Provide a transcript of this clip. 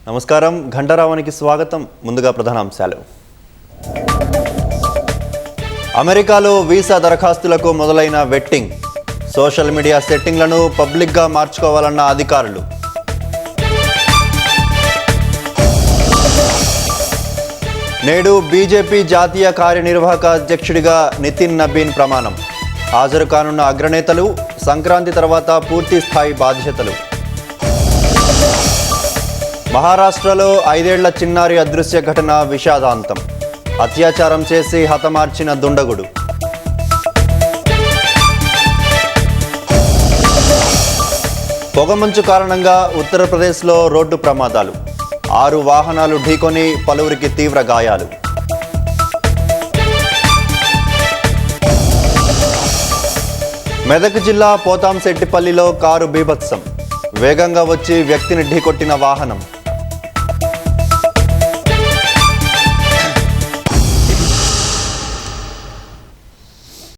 నమస్కారం, ఘంటారావానికి స్వాగతం. ముందుగా ప్రధానాంశాలు. అమెరికాలో వీసా దరఖాస్తులకు మొదలైన వెట్టింగ్. సోషల్ మీడియా సెట్టింగ్లను పబ్లిక్గా మార్చుకోవాలన్న అధికారులు. నేడు బీజేపీ జాతీయ కార్యనిర్వాహక అధ్యక్షుడిగా నితిన్ నబీన్ ప్రమాణం. హాజరు కానున్న అగ్రనేతలు. సంక్రాంతి తర్వాత పూర్తి స్థాయి బాధ్యతలు. మహారాష్ట్రలో 5 ఏళ్ల చిన్నారి అదృశ్య ఘటన విషాదాంతం. అత్యాచారం చేసి హతమార్చిన దుండగుడు. పొగమంచు కారణంగా ఉత్తరప్రదేశ్లో రోడ్డు ప్రమాదాలు. 6 వాహనాలు ఢీకొని పలువురికి తీవ్ర గాయాలు. మెదక్ జిల్లా పోతాంశెట్టిపల్లిలో కారు బీభత్సం. వేగంగా వచ్చి వ్యక్తిని ఢీకొట్టిన వాహనం.